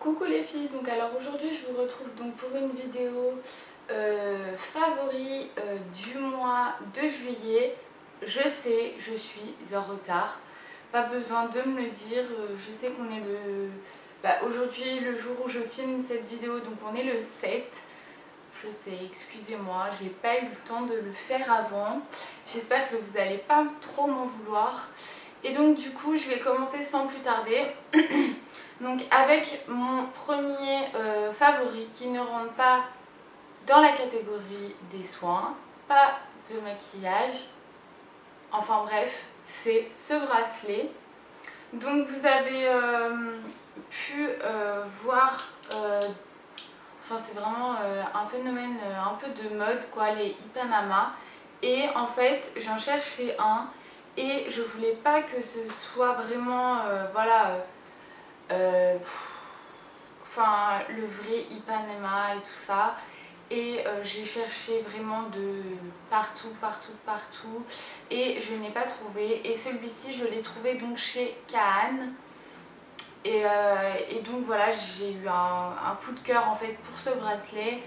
Coucou les filles, donc alors aujourd'hui je vous retrouve donc pour une vidéo favori du mois de juillet. Je sais, je suis en retard, pas besoin de me le dire, je sais qu'on est aujourd'hui le jour où je filme cette vidéo, donc on est le 7. Je sais, excusez-moi, j'ai pas eu le temps de le faire avant. J'espère que vous allez pas trop m'en vouloir. Et donc du coup je vais commencer sans plus tarder. Donc avec mon premier favori qui ne rentre pas dans la catégorie des soins, pas de maquillage, enfin bref, c'est ce bracelet. Donc vous avez pu voir, enfin c'est vraiment un phénomène un peu de mode quoi, les Ipanama. Et en fait j'en cherchais un et je voulais pas que ce soit vraiment enfin le vrai Ipanema et tout ça. Et j'ai cherché vraiment de partout et je n'ai pas trouvé. Et celui-ci je l'ai trouvé donc chez Kaan. Et donc voilà, j'ai eu un coup de cœur en fait pour ce bracelet.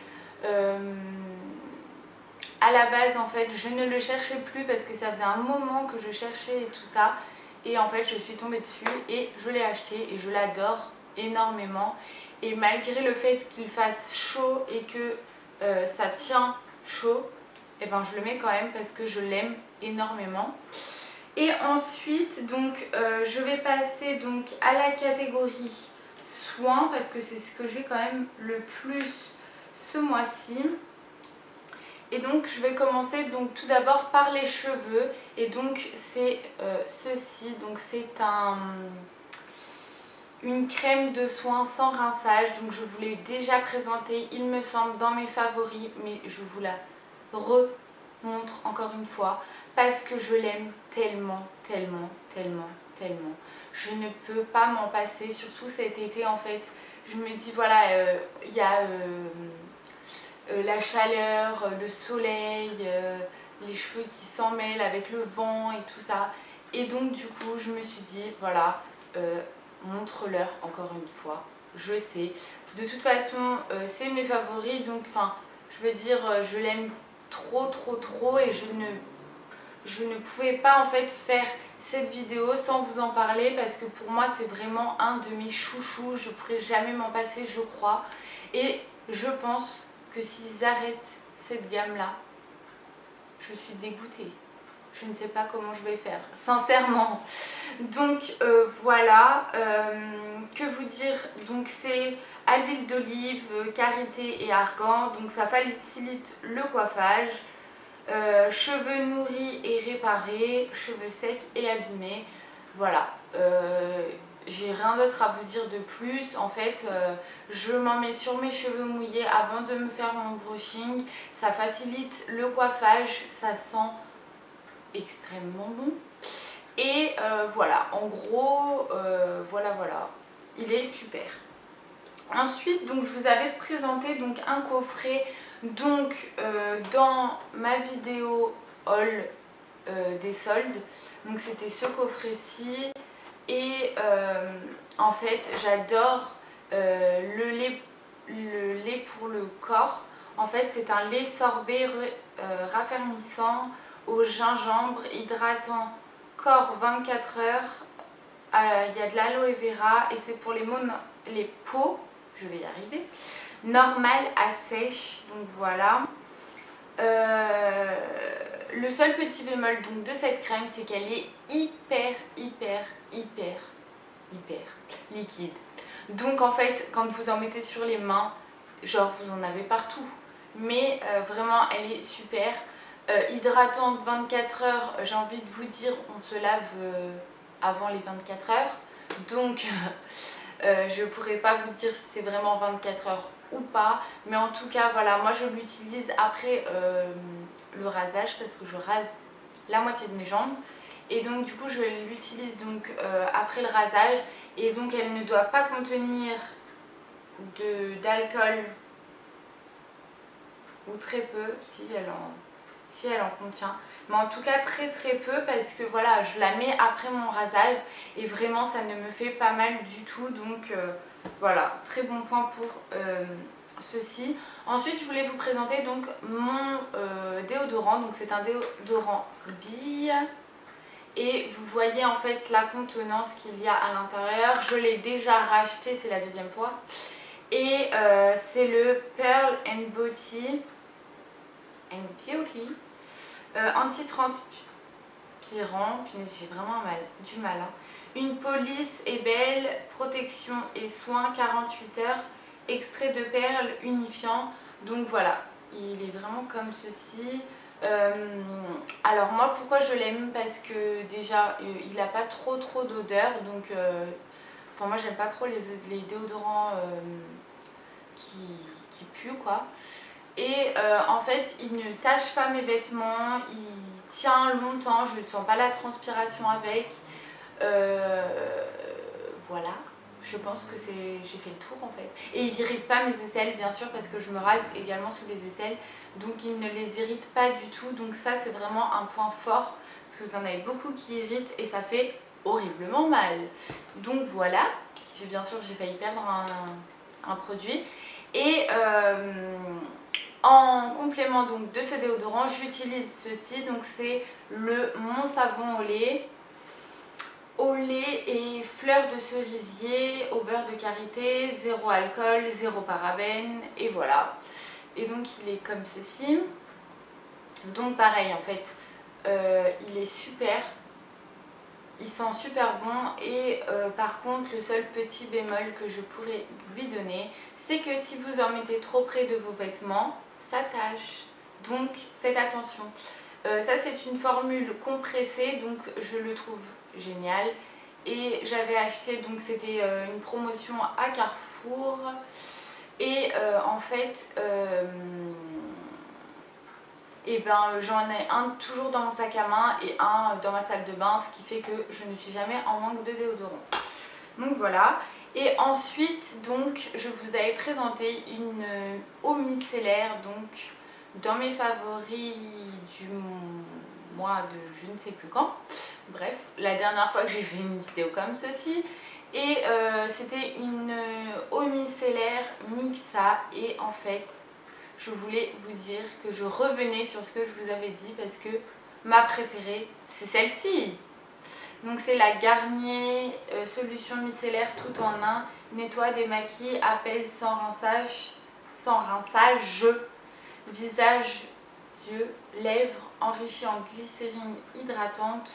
À la base en fait je ne le cherchais plus parce que ça faisait un moment que je cherchais et tout ça. Et en fait je suis tombée dessus et je l'ai acheté et je l'adore énormément. Et malgré le fait qu'il fasse chaud et que ça tient chaud, et ben je le mets quand même parce que je l'aime énormément. Et ensuite donc je vais passer donc à la catégorie soins parce que c'est ce que j'ai quand même le plus ce mois-ci. Et donc je vais commencer donc tout d'abord par les cheveux. Et donc c'est ceci, donc c'est une crème de soin sans rinçage. Donc je vous l'ai déjà présentée il me semble dans mes favoris, mais je vous la remontre encore une fois parce que je l'aime tellement. Je ne peux pas m'en passer, surtout cet été en fait. Je me dis voilà, il y a la chaleur, le soleil, les cheveux qui s'en mêlent avec le vent et tout ça. Et donc du coup je me suis dit voilà, montre-leur encore une fois, je sais. De toute façon c'est mes favoris, donc enfin je veux dire je l'aime trop et je ne pouvais pas en fait faire cette vidéo sans vous en parler parce que pour moi c'est vraiment un de mes chouchous, je ne pourrais jamais m'en passer je crois. Et je pense que s'ils arrêtent cette gamme là, je suis dégoûtée. Je ne sais pas comment je vais faire, sincèrement. Donc voilà, que vous dire, donc c'est à l'huile d'olive, karité et argan, donc ça facilite le coiffage. Cheveux nourris et réparés, cheveux secs et abîmés. Voilà, j'ai rien d'autre à vous dire de plus. En fait, je m'en mets sur mes cheveux mouillés avant de me faire mon brushing. Ça facilite le coiffage, ça sent extrêmement bon. Et voilà, en gros, voilà, il est super. Ensuite, donc, je vous avais présenté donc, un coffret donc, dans ma vidéo haul des soldes. Donc c'était ce coffret-ci. Et en fait, j'adore le lait pour le corps. En fait, c'est un lait sorbet raffermissant au gingembre, hydratant corps 24 heures. Il y a de l'aloe vera et c'est pour les peaux, je vais y arriver, normales à sèche, donc voilà. Le seul petit bémol donc, de cette crème, c'est qu'elle est hyper liquide. Donc en fait, quand vous en mettez sur les mains, genre vous en avez partout. Mais vraiment, elle est super. Hydratante 24 heures, j'ai envie de vous dire, on se lave avant les 24 heures. Donc je pourrais pas vous dire si c'est vraiment 24 heures ou pas. Mais en tout cas, voilà, moi je l'utilise après le rasage parce que je rase la moitié de mes jambes. Et donc du coup, je l'utilise donc après le rasage. Et donc elle ne doit pas contenir d'alcool ou très peu, si elle en contient, mais en tout cas très peu parce que voilà, je la mets après mon rasage et vraiment ça ne me fait pas mal du tout, donc Voilà, très bon point pour ceci. Ensuite, je voulais vous présenter donc mon déodorant. Donc c'est un déodorant bille. Et vous voyez en fait la contenance qu'il y a à l'intérieur. Je l'ai déjà racheté, c'est la deuxième fois. Et c'est le Pearl and Beauty antitranspirant. Punaise, j'ai vraiment du mal. Hein. Une police est belle, protection et soins 48 heures, extrait de perles unifiant. Donc voilà, il est vraiment comme ceci. Alors moi pourquoi je l'aime, parce que déjà il n'a pas trop d'odeur, donc enfin moi j'aime pas trop les déodorants qui puent quoi. Et en fait il ne tache pas mes vêtements, il tient longtemps, je ne sens pas la transpiration avec. Voilà, je pense que j'ai fait le tour en fait. Et il n'irrite pas mes aisselles bien sûr, parce que je me rase également sous les aisselles, donc il ne les irrite pas du tout. Donc ça c'est vraiment un point fort, parce que vous en avez beaucoup qui irritent et ça fait horriblement mal. Donc voilà, bien sûr j'ai failli perdre un produit. Et en complément donc de ce déodorant, j'utilise ceci, donc c'est mon savon au lait et fleurs de cerisier, au beurre de karité, zéro alcool, zéro parabène, et voilà. Et donc il est comme ceci. Donc pareil en fait, il est super, il sent super bon. Et par contre le seul petit bémol que je pourrais lui donner, c'est que si vous en mettez trop près de vos vêtements, ça tâche. Donc faites attention. Ça c'est une formule compressée, donc je le trouve génial. Et j'avais acheté, donc c'était une promotion à Carrefour. Et en fait, et ben, j'en ai un toujours dans mon sac à main et un dans ma salle de bain, ce qui fait que je ne suis jamais en manque de déodorant. Donc voilà. Et ensuite, donc, je vous avais présenté une eau micellaire, donc dans mes favoris du mois de je ne sais plus quand. Bref, la dernière fois que j'ai fait une vidéo comme ceci. Et c'était une eau micellaire Mixa. Et en fait, je voulais vous dire que je revenais sur ce que je vous avais dit, parce que ma préférée, c'est celle-ci. Donc c'est la Garnier solution micellaire tout en un, nettoie, démaquille, apaise sans rinçage, visage, yeux, lèvres, enrichi en glycérine hydratante.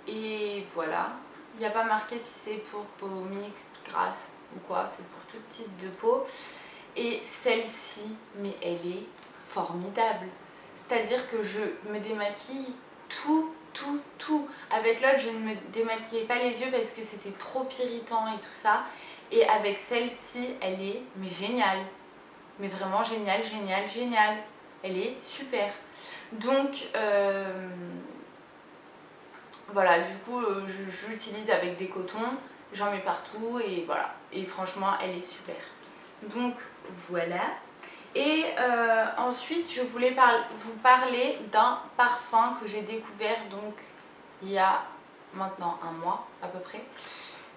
Et voilà, il n'y a pas marqué si c'est pour peau mixte, grasse ou quoi, c'est pour tout type de peau. Et celle-ci, mais elle est formidable. C'est-à-dire que je me démaquille tout. Avec l'autre, je ne me démaquillais pas les yeux parce que c'était trop irritant et tout ça. Et avec celle-ci, elle est mais géniale. Mais vraiment géniale. Elle est super. Donc, voilà, du coup, je l'utilise avec des cotons. J'en mets partout et voilà. Et franchement, elle est super. Donc, voilà. Et ensuite, je voulais vous parler d'un parfum que j'ai découvert donc il y a maintenant un mois à peu près.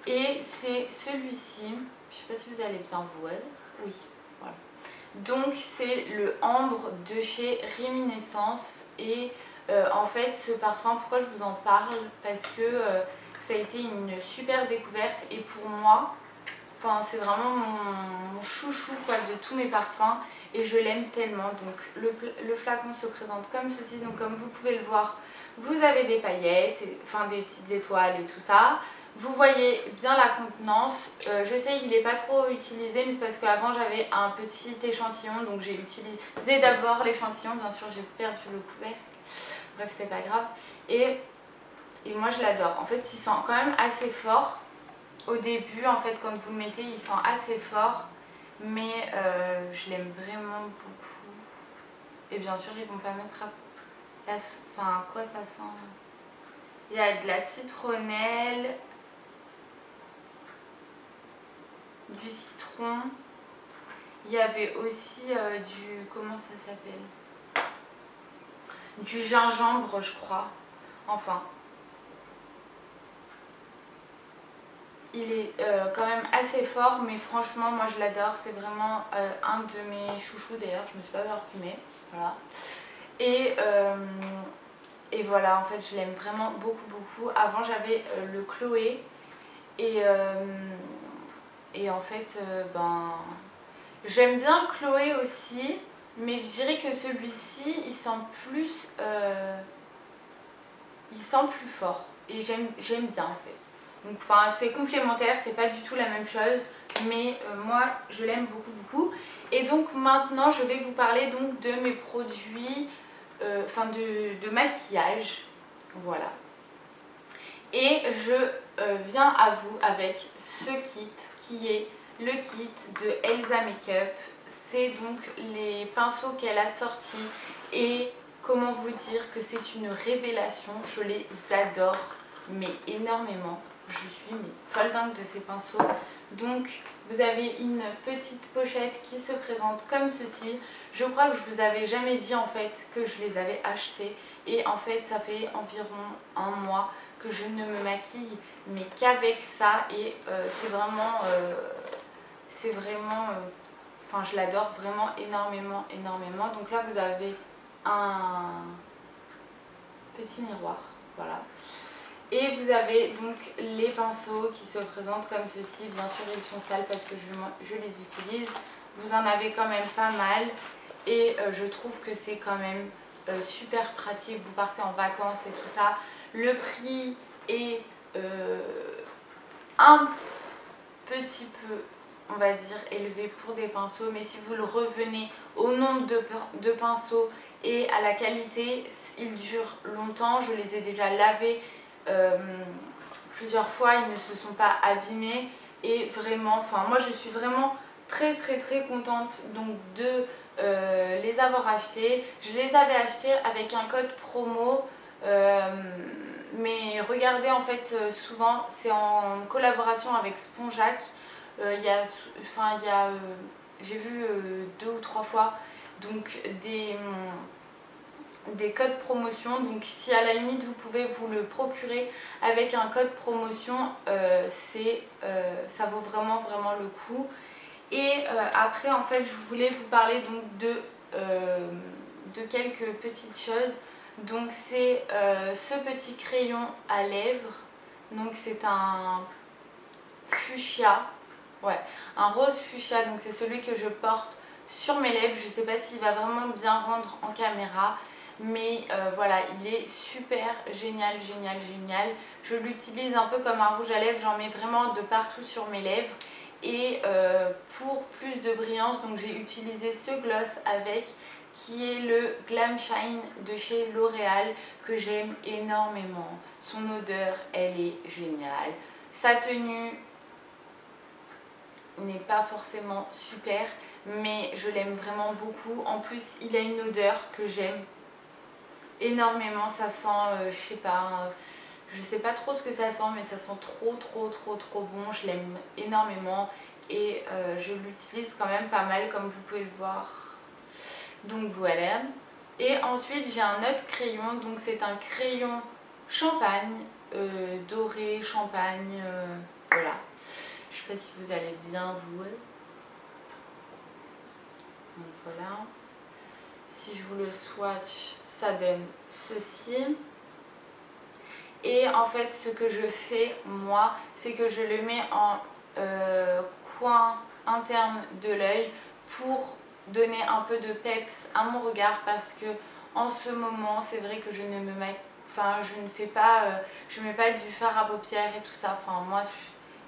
Et c'est celui-ci. Je sais pas si vous allez bien voir. Oui, voilà. Donc c'est le Ambre de chez Réminiscence. Et en fait, ce parfum, pourquoi je vous en parle? Parce que ça a été une super découverte. Et pour moi, enfin, c'est vraiment mon chouchou quoi, de tous mes parfums. Et je l'aime tellement. Donc le flacon se présente comme ceci. Donc comme vous pouvez le voir, vous avez des paillettes, enfin des petites étoiles et tout ça. Vous voyez bien la contenance. Je sais qu'il n'est pas trop utilisé, mais c'est parce qu'avant j'avais un petit échantillon. Donc j'ai utilisé d'abord l'échantillon. Bien sûr j'ai perdu le couvercle. Bref, c'est pas grave. Et moi je l'adore. En fait il sent quand même assez fort. Au début en fait quand vous le mettez il sent assez fort. Mais je l'aime vraiment beaucoup. Et bien sûr ils vont pas mettre enfin quoi ça sent. Il y a de la citronnelle, du citron. Il y avait aussi du, comment ça s'appelle, du gingembre je crois. Enfin il est quand même assez fort, mais franchement moi je l'adore, c'est vraiment un de mes chouchous. D'ailleurs je me suis pas parfumée, voilà. Et voilà, en fait je l'aime vraiment beaucoup. Avant j'avais le Chloé et en fait ben j'aime bien Chloé aussi, mais je dirais que celui-ci il sent plus fort et j'aime bien en fait. Donc enfin c'est complémentaire, c'est pas du tout la même chose, mais moi je l'aime beaucoup. Et donc maintenant je vais vous parler donc de mes produits, enfin de maquillage, voilà. Et je viens à vous avec ce kit qui est le kit de Elsa Makeup. C'est donc les pinceaux qu'elle a sortis et comment vous dire que c'est une révélation. Je les adore mais énormément. Je suis mais folle dingue de ces pinceaux. Donc vous avez une petite pochette qui se présente comme ceci. Je crois que je vous avais jamais dit en fait que je les avais achetés. Et en fait ça fait environ un mois que je ne me maquille mais qu'avec ça. Et c'est vraiment enfin je l'adore vraiment énormément. Donc là vous avez un petit miroir, voilà. Et vous avez donc les pinceaux qui se présentent comme ceci. Bien sûr ils sont sales parce que je les utilise. Vous en avez quand même pas mal et je trouve que c'est quand même super pratique. Vous partez en vacances et tout ça. Le prix est un petit peu, on va dire, élevé pour des pinceaux, mais si vous le revenez au nombre de pinceaux et à la qualité, ils durent longtemps. Je les ai déjà lavés plusieurs fois, ils ne se sont pas abîmés et vraiment, enfin moi je suis vraiment très contente donc de les avoir achetés. Je les avais achetés avec un code promo, mais regardez en fait souvent c'est en collaboration avec Spongeac. J'ai vu 2 ou 3 fois donc des codes promotion. Donc si à la limite vous pouvez vous le procurer avec un code promotion, ça vaut vraiment le coup. Et après en fait je voulais vous parler donc de quelques petites choses. Donc c'est ce petit crayon à lèvres. Donc c'est un fuchsia, ouais, un rose fuchsia. Donc c'est celui que je porte sur mes lèvres. Je sais pas s'il va vraiment bien rendre en caméra, mais voilà, il est super génial. Je l'utilise un peu comme un rouge à lèvres, j'en mets vraiment de partout sur mes lèvres. Et pour plus de brillance, donc j'ai utilisé ce gloss avec, qui est le Glam Shine de chez L'Oréal, que j'aime énormément. Son odeur, elle est géniale. Sa tenue n'est pas forcément super, mais je l'aime vraiment beaucoup. En plus, il a une odeur que j'aime énormément. Ça sent, je sais pas trop ce que ça sent, mais ça sent trop bon. Je l'aime énormément et je l'utilise quand même pas mal, comme vous pouvez le voir. Donc voilà. Et ensuite j'ai un autre crayon, donc c'est un crayon champagne, doré champagne, voilà. Je sais pas si vous allez bien vous. Donc voilà. Si je vous le swatch, ça donne ceci. Et en fait ce que je fais moi, c'est que je le mets en coin interne de l'œil pour donner un peu de peps à mon regard, parce que en ce moment c'est vrai que je ne me mets, je mets pas du fard à paupières et tout ça. Enfin moi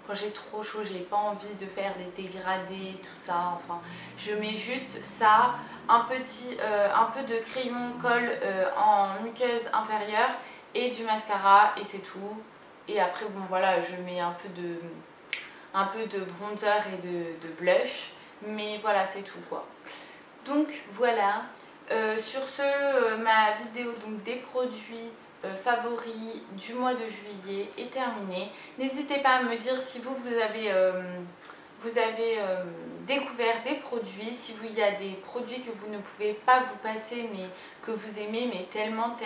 quand j'ai trop chaud, j'ai pas envie de faire des dégradés tout ça. Enfin je mets juste ça, un peu de crayon colle en muqueuse inférieure et du mascara et c'est tout. Et après bon voilà, je mets un peu de bronzer et de blush, mais voilà, c'est tout quoi. Donc voilà, sur ce ma vidéo donc des produits favoris du mois de juillet est terminée. N'hésitez pas à me dire si vous avez découvert des produits, si il y a des produits que vous ne pouvez pas vous passer mais que vous aimez mais tellement.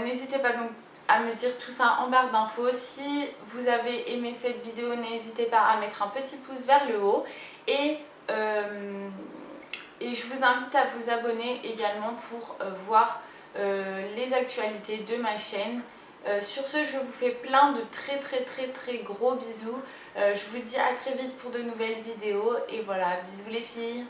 N'hésitez pas donc à me dire tout ça en barre d'infos. Si vous avez aimé cette vidéo, n'hésitez pas à mettre un petit pouce vers le haut et je vous invite à vous abonner également pour voir les actualités de ma chaîne. Sur ce, je vous fais plein de très gros bisous. Je vous dis à très vite pour de nouvelles vidéos et voilà, bisous les filles.